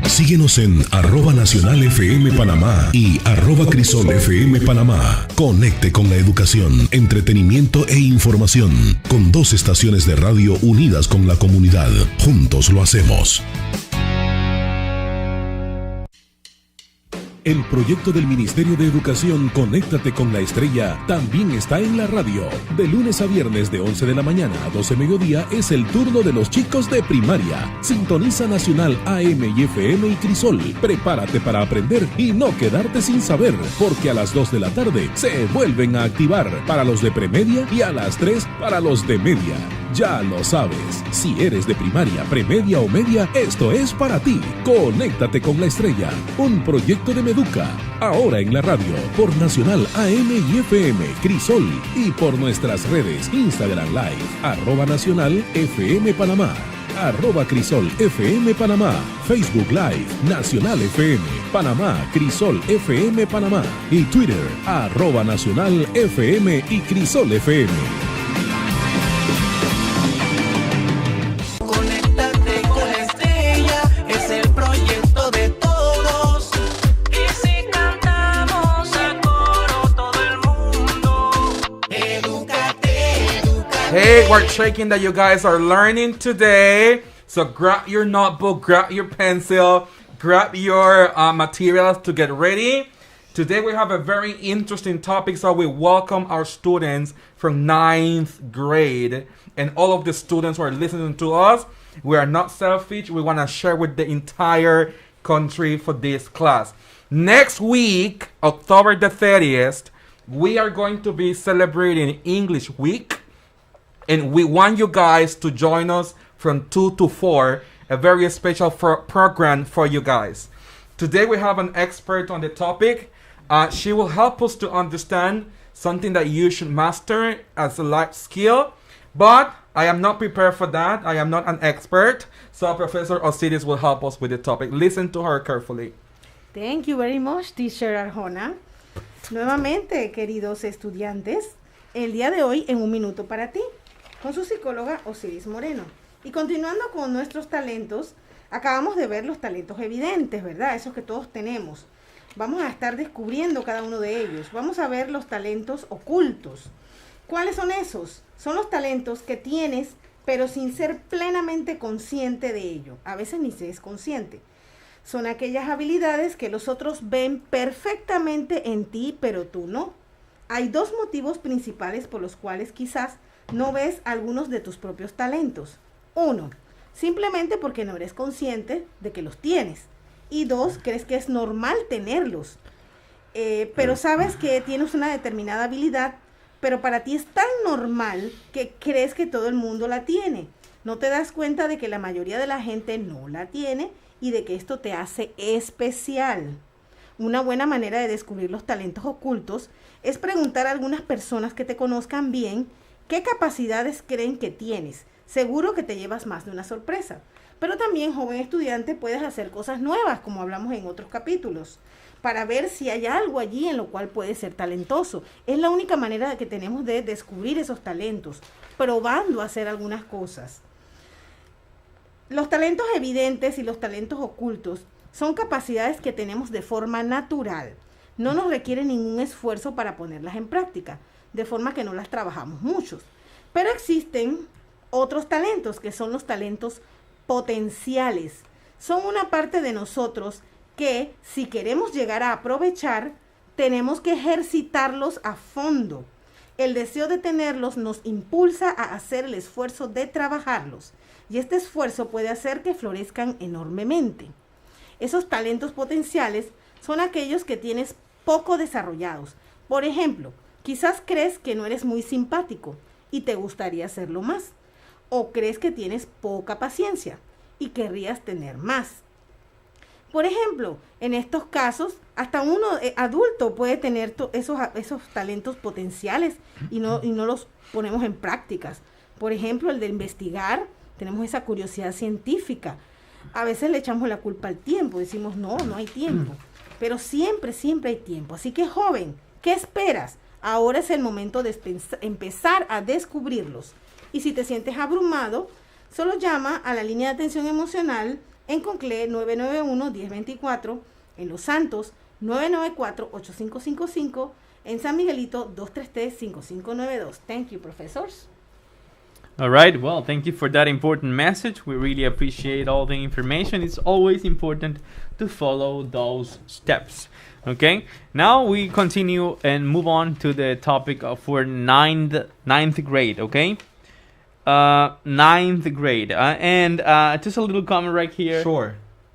Síguenos en @NacionalFMPanamá y @CrisolFMPanamá. Conecte con la educación, entretenimiento e información con 2 estaciones de radio unidas con la comunidad. Juntos lo hacemos. El proyecto del Ministerio de Educación Conéctate con la Estrella también está en la radio. De lunes a viernes de 11 de la mañana a 12 mediodía es el turno de los chicos de primaria. Sintoniza Nacional AM y FM y Crisol. Prepárate para aprender y no quedarte sin saber, porque a las 2 de la tarde se vuelven a activar para los de premedia y a las 3 para los de media. Ya lo sabes, si eres de primaria, premedia o media, esto es para ti. Conéctate con la Estrella, un proyecto de Meduca, ahora en la radio, por Nacional AM y FM, Crisol, y por nuestras redes, Instagram Live, @NacionalFMPanamá, @CrisolFMPanamá, Facebook Live, Nacional FM, Panamá, Crisol FM Panamá, y Twitter, @NacionalFM y Crisol FM. Hey, we're checking that you guys are learning today. So grab your notebook, grab your pencil, grab your materials to get ready. Today we have a very interesting topic, so we welcome our students from 9th grade and all of the students who are listening to us. We are not selfish. We want to share with the entire country for this class. Next week, October the 30th, we are going to be celebrating English Week. And we want you guys to join us from 2 to 4, a very special program for you guys. Today we have an expert on the topic. She will help us to understand something that you should master as a life skill. But I am not prepared for that. I am not an expert. So Professor Osiris will help us with the topic. Listen to her carefully. Thank you very much, Teacher Arjona. Nuevamente, queridos estudiantes, el día de hoy en un minuto para ti, con su psicóloga Osiris Moreno. Y continuando con nuestros talentos, acabamos de ver los talentos evidentes, ¿verdad? Esos que todos tenemos. Vamos a estar descubriendo cada uno de ellos. Vamos a ver los talentos ocultos. ¿Cuáles son esos? Son los talentos que tienes, pero sin ser plenamente consciente de ello. A veces ni se es consciente. Son aquellas habilidades que los otros ven perfectamente en ti, pero tú no. Hay 2 motivos principales por los cuales quizás no ves algunos de tus propios talentos. 1, simplemente porque no eres consciente de que los tienes. Y 2, crees que es normal tenerlos. Pero sabes que tienes una determinada habilidad, pero para ti es tan normal que crees que todo el mundo la tiene. No te das cuenta de que la mayoría de la gente no la tiene y de que esto te hace especial. Una buena manera de descubrir los talentos ocultos es preguntar a algunas personas que te conozcan bien qué capacidades creen que tienes. Seguro que te llevas más de una sorpresa. Pero también, joven estudiante, puedes hacer cosas nuevas, como hablamos en otros capítulos, para ver si hay algo allí en lo cual puedes ser talentoso. Es la única manera que tenemos de descubrir esos talentos, probando a hacer algunas cosas. Los talentos evidentes y los talentos ocultos son capacidades que tenemos de forma natural. No nos requiere ningún esfuerzo para ponerlas en práctica, de forma que no las trabajamos muchos. Pero existen otros talentos, que son los talentos potenciales. Son una parte de nosotros que, si queremos llegar a aprovechar, tenemos que ejercitarlos a fondo. El deseo de tenerlos nos impulsa a hacer el esfuerzo de trabajarlos, y este esfuerzo puede hacer que florezcan enormemente. Esos talentos potenciales son aquellos que tienes poco desarrollados. Por ejemplo, quizás crees que no eres muy simpático y te gustaría hacerlo más. O crees que tienes poca paciencia y querrías tener más. Por ejemplo, en estos casos, hasta uno adulto puede tener esos talentos potenciales y no los ponemos en prácticas. Por ejemplo, el de investigar, tenemos esa curiosidad científica. A veces le echamos la culpa al tiempo, decimos no hay tiempo. Pero siempre hay tiempo. Así que, joven, ¿qué esperas? Ahora es el momento de empezar a descubrirlos. Y si te sientes abrumado, solo llama a la línea de atención emocional en Conclé 991-1024, en Los Santos 994-8555, en San Miguelito 233-5592. Thank you, professors. All right, well, thank you for that important message. We really appreciate all the information. It's always important to follow those steps. Okay, now we continue and move on to the topic of for ninth grade, okay? Ninth grade. And just a little comment right here. Sure.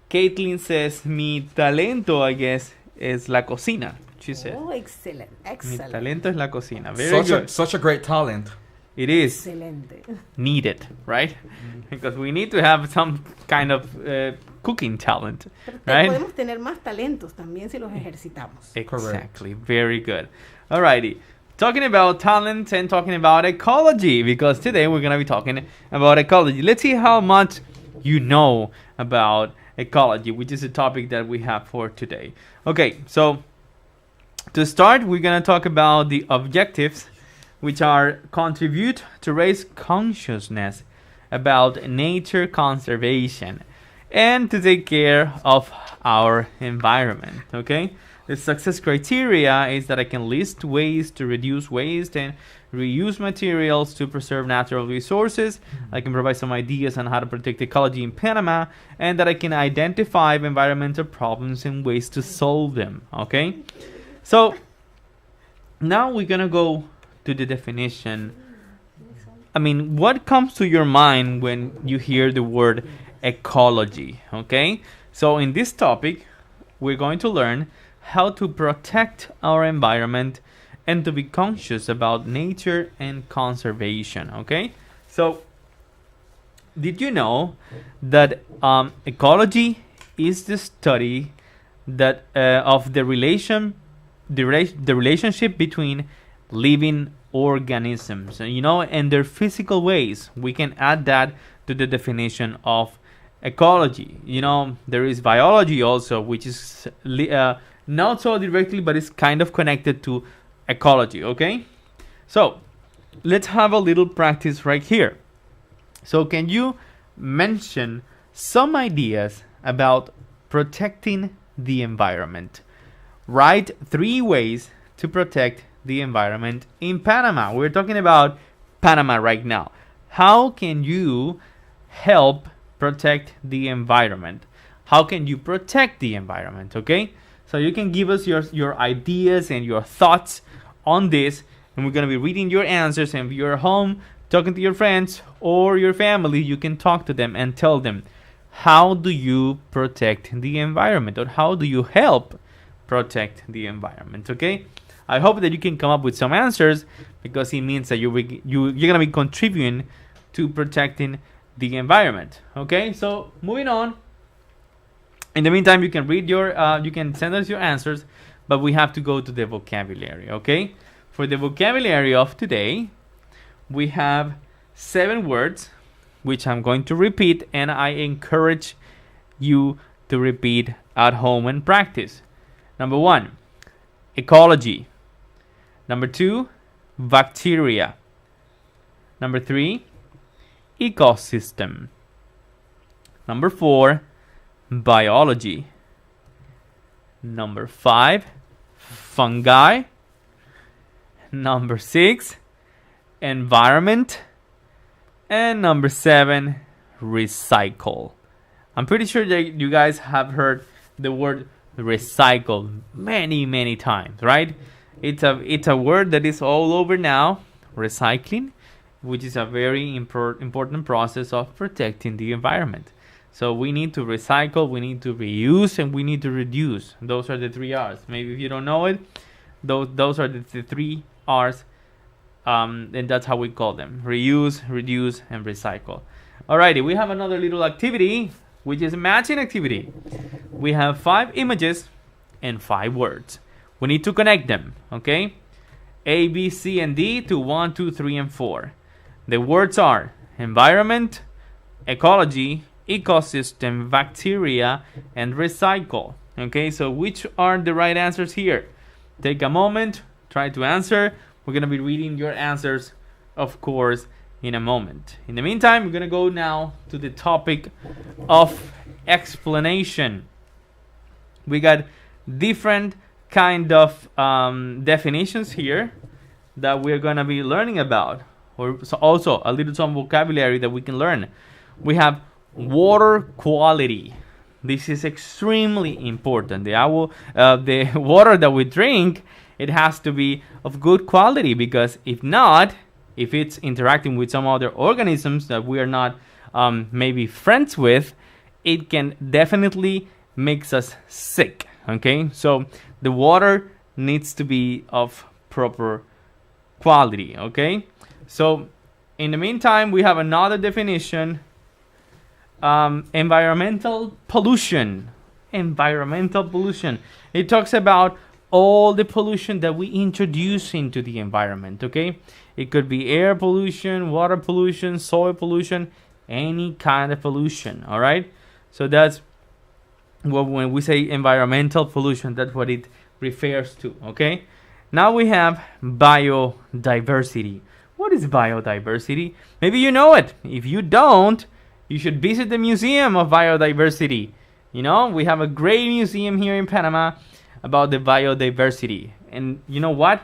Caitlin says, mi talento, I guess, es la cocina. She said. Oh, excellent. Mi talento es la cocina. Very good. Such a great talent. It is Excelente. needed, right? Because we need to have some kind of cooking talent, right? Podemos tener más talentos también si los ejercitamos. Exactly. Very good. Alrighty. Talking about talent and talking about ecology, because today we're going to be talking about ecology. Let's see how much you know about ecology, which is a topic that we have for today. Okay, so to start, we're going to talk about the objectives, which are contribute to raise consciousness about nature conservation and to take care of our environment, okay? The success criteria is that I can list ways to reduce waste and reuse materials to preserve natural resources. I can provide some ideas on how to protect ecology in Panama, and that I can identify environmental problems and ways to solve them, okay? So now we're gonna go to the definition. I mean, what comes to your mind when you hear the word ecology, okay? So in this topic, we're going to learn how to protect our environment and to be conscious about nature and conservation, okay? So, did you know that ecology is the study that of the relationship between living organisms, and their physical ways? We can add that to the definition of ecology. There is biology also, which is not so directly, but it's kind of connected to ecology, okay? So, let's have a little practice right here. So, can you mention some ideas about protecting the environment? Write 3 ways to protect the environment in Panama. We're talking about Panama right now. How can you help protect the environment? How can you protect the environment, okay? So you can give us your ideas and your thoughts on this, and we're going to be reading your answers. And if you're home talking to your friends or your family, you can talk to them and tell them, how do you protect the environment, or how do you help protect the environment, okay? I hope that you can come up with some answers, because it means that you're going to be contributing to protecting the environment, okay? So moving on. In the meantime, you can read you can send us your answers, but we have to go to the vocabulary, okay? For the vocabulary of today, we have 7 words, which I'm going to repeat, and I encourage you to repeat at home and practice. Number 1, ecology. Number 2, bacteria. Number 3, ecosystem. Number 4, biology. Number 5, fungi. Number 6, environment. And number 7, recycle. I'm pretty sure that you guys have heard the word recycle many times, right? It's a word that is all over now, recycling, which is a very important process of protecting the environment. So we need to recycle, we need to reuse, and we need to reduce. Those are the 3 R's. Maybe if you don't know it, those are the 3 R's, and that's how we call them: reuse, reduce, and recycle. Alrighty, we have another little activity, which is a matching activity. We have 5 images and 5 words. We need to connect them, okay? A, B, C, and D to 1, 2, 3, and 4. The words are environment, ecology, ecosystem, bacteria, and recycle. Okay, so which are the right answers here? Take a moment, try to answer. We're going to be reading your answers, of course, in a moment. In the meantime, we're going to go now to the topic of explanation. We got different kind of definitions here that we're going to be learning about, or so also a little some vocabulary that we can learn. We have water quality. This is extremely important. The water that we drink, it has to be of good quality, because if not, if it's interacting with some other organisms that we are not maybe friends with, it can definitely make us sick. Okay, so the water needs to be of proper quality. Okay, so in the meantime, we have another definition. Environmental pollution. Environmental pollution. It talks about all the pollution that we introduce into the environment. Okay, it could be air pollution, water pollution, soil pollution, any kind of pollution. All right, so that's what, when we say environmental pollution, that's what it refers to. Okay, now we have biodiversity. What is biodiversity? Maybe you know it. If you don't, you should visit the Museum of Biodiversity. You know, we have a great museum here in Panama about the biodiversity. And you know what?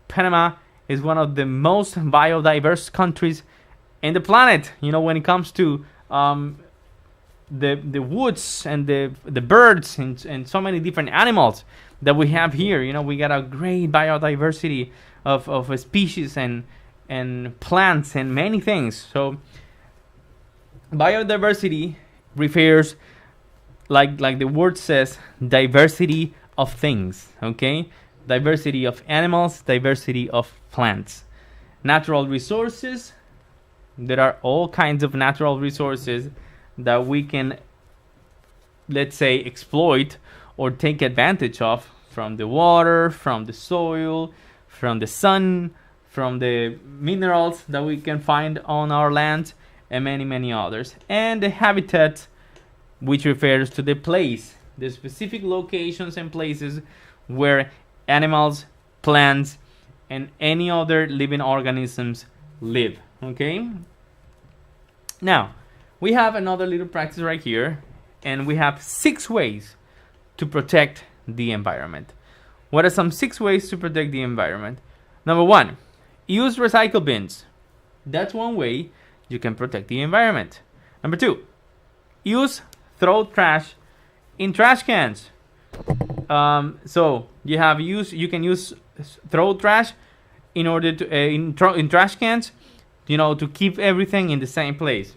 Panama is one of the most biodiverse countries in the planet. You know, when it comes to the woods and the birds and so many different animals that we have here. You know, we got a great biodiversity of species and plants and many things. So biodiversity refers, like the word says, diversity of things. Okay, diversity of animals, diversity of plants. Natural resources. There are all kinds of natural resources that we can, let's say, exploit or take advantage of, from the water, from the soil, from the sun, from the minerals that we can find on our land, and many others. And the habitat, which refers to the place, the specific locations and places where animals, plants, and any other living organisms live. Okay, now we have another little practice right here, and we have 6 ways to protect the environment. What are some 6 ways to protect the environment? Number 1, use recycle bins. That's one way you can protect the environment. Number 2, throw trash in trash cans. So you can use throw trash in order to in trash cans, you know, to keep everything in the same place.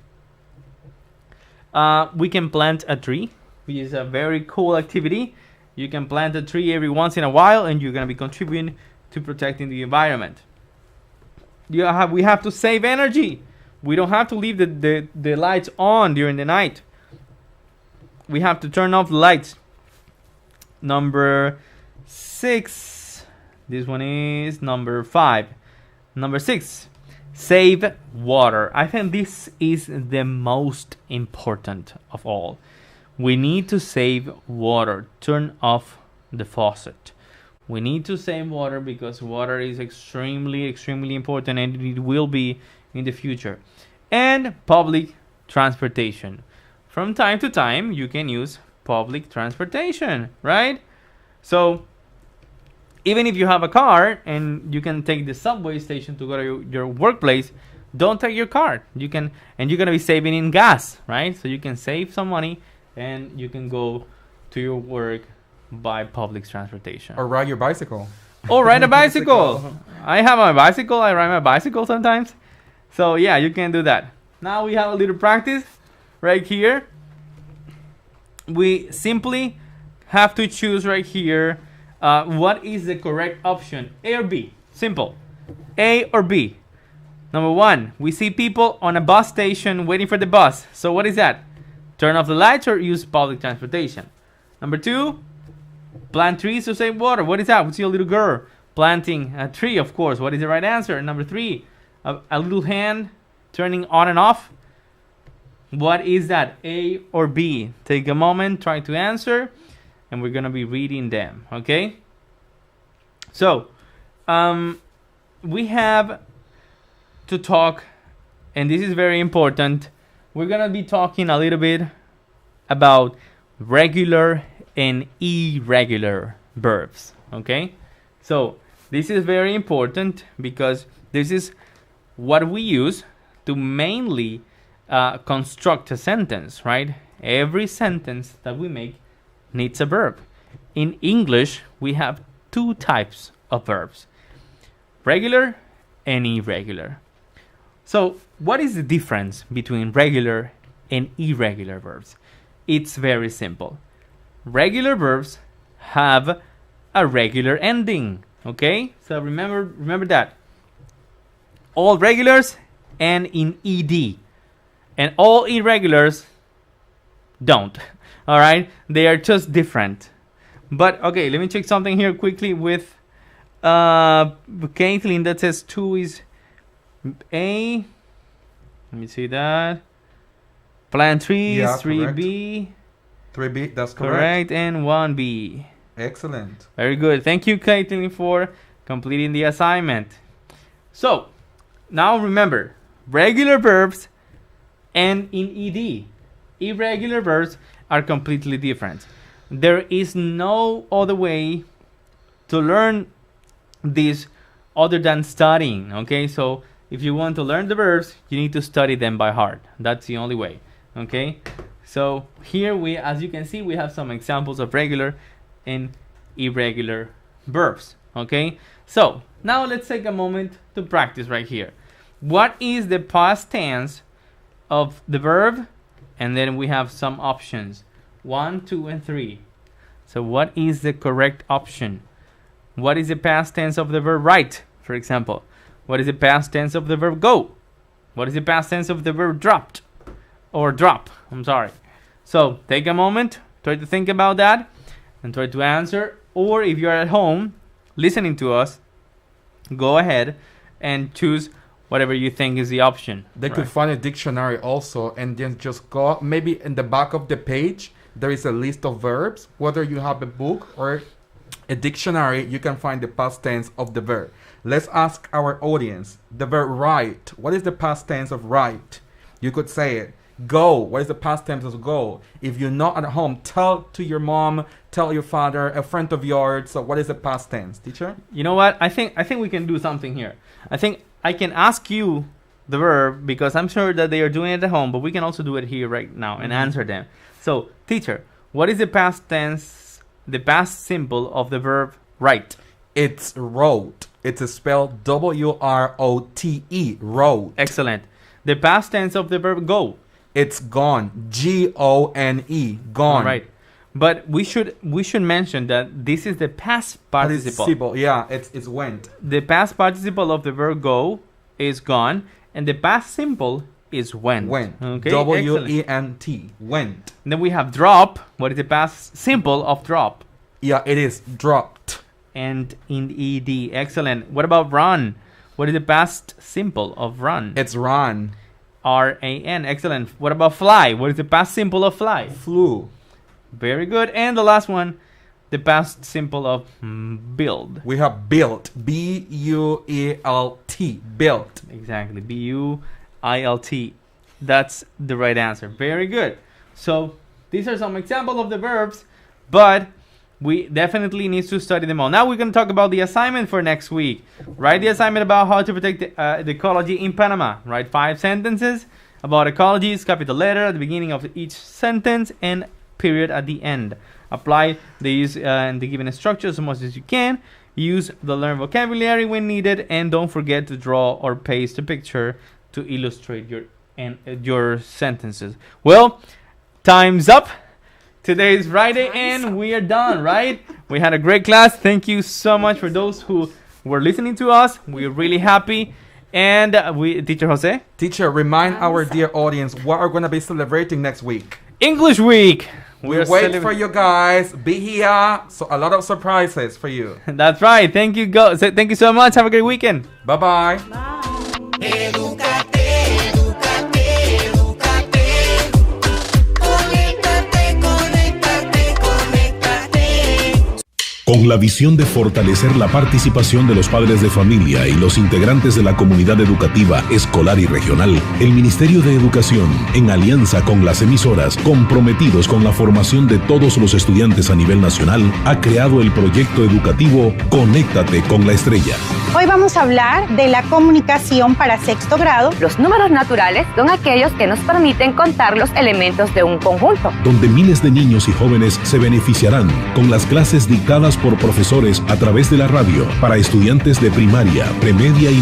We can plant a tree, which is a very cool activity. You can plant a tree every once in a while, and you're going to be contributing to protecting the environment. We have to save energy. We don't have to leave the lights on during the night. we have to turn off the lights. Number 6. This one is number 5. Number 6. Save water. I think this is the most important of all. We need to save water. Turn off the faucet. We need to save water because water is extremely, extremely important, and it will be in the future. And public transportation. From time to time, you can use public transportation, right? So, even if you have a car and you can take the subway station to go to your workplace, don't take your car. You can, and you're gonna be saving in gas, right? So you can save some money and you can go to your work by public transportation. Or ride your bicycle. Or ride a bicycle. I have my bicycle. I ride my bicycle sometimes. So yeah, you can do that. Now we have a little practice right here. We simply have to choose right here what is the correct option, A or B. Simple. A or B. Number 1, we see people on a bus station waiting for the bus. So what is that? Turn off the lights or use public transportation. Number 2, plant trees to save water. What is that? We see a little girl planting a tree, of course. What is the right answer? Number 3, a little hand turning on and off. What is that? A or B? Take a moment, try to answer, and we're going to be reading them, okay? So, we have to talk, and this is very important. We're going to be talking a little bit about regular and irregular verbs, okay? So, this is very important because this is what we use to mainly construct a sentence, right? Every sentence that we make needs a verb. In English, we have 2 types of verbs, regular and irregular. So, what is the difference between regular and irregular verbs? It's very simple. Regular verbs have a regular ending, okay? So remember that. All regulars end in ed, and all irregulars don't. All right, they are just different. But okay, let me check something here quickly with Caitlin. That says 2 is A. Let me see that. Plant trees, Yeah, 3B. 3B, that's Correct, and 1B. Excellent. Very good. Thank you, Caitlin, for completing the assignment. So, now remember, regular verbs end in ed. Irregular verbs are completely different. There is no other way to learn this other than studying, okay? So, if you want to learn the verbs, you need to study them by heart. That's the only way, okay? So, here we, as you can see, we have some examples of regular and irregular verbs, okay? So, now let's take a moment to practice right here. What is the past tense of the verb? And then we have some options, 1, 2, and 3. So what is the correct option? What is the past tense of the verb write, for example? What is the past tense of the verb go? What is the past tense of the verb dropped? Or drop, I'm sorry. So take a moment, try to think about that, and try to answer. Or if you're at home listening to us, go ahead and choose whatever you think is the option. They could find a dictionary also, and then just go, maybe in the back of the page, there is a list of verbs. Whether you have a book or a dictionary, you can find the past tense of the verb. Let's ask our audience, the verb write. What is the past tense of write? You could say it. Go. What is the past tense of go? If you're not at home, tell to your mom, tell your father, a friend of yours. So what is the past tense, teacher? You know what? I think we can do something here. I think I can ask you the verb because I'm sure that they are doing it at home, but we can also do it here right now and answer them. So, teacher, what is the past tense, the past simple of the verb write? It's wrote. It's spelled W-R-O-T-E, wrote. Excellent. The past tense of the verb go? It's gone. G-O-N-E, gone. All right. But we should mention that this is the past participle. Yeah, it's went. The past participle of the verb go is gone, and the past simple is went. Okay, W-E-N-T. Went. And then we have drop. What is the past simple of drop? Yeah, it is dropped. And in ed. Excellent. What about run? What is the past simple of run? It's run. R-A-N. Excellent. What about fly? What is the past simple of fly? Flew. Very good. And the last one, the past simple of build. We have built. B-U-E-L-T. Built. Exactly. B-U-I-L-T. That's the right answer. Very good. So these are some examples of the verbs, but we definitely need to study them all. Now we're going to talk about the assignment for next week. Write the assignment about how to protect the ecology in Panama. Write 5 sentences about ecologies, capital letter at the beginning of each sentence and period at the end. Apply these and the given structures as much as you can. Use the learned vocabulary when needed, and don't forget to draw or paste a picture to illustrate your sentences. Well, time's up. Today is Friday and we are done, right? We had a great class. Thank you so much for those who were listening to us. We're really happy. And Teacher Jose? Teacher, remind our dear audience what we're going to be celebrating next week. English Week. We wait for you guys. Be here. So a lot of surprises for you. That's right. Thank you. Thank you so much. Have a great weekend. Bye-bye. Con la visión de fortalecer la participación de los padres de familia y los integrantes de la comunidad educativa, escolar y regional, el Ministerio de Educación, en alianza con las emisoras comprometidos con la formación de todos los estudiantes a nivel nacional, ha creado el proyecto educativo Conéctate con la Estrella. Hoy vamos a hablar de la comunicación para sexto grado. Los números naturales son aquellos que nos permiten contar los elementos de un conjunto. Donde miles de niños y jóvenes se beneficiarán con las clases dictadas por profesores a través de la radio para estudiantes de primaria, premedia y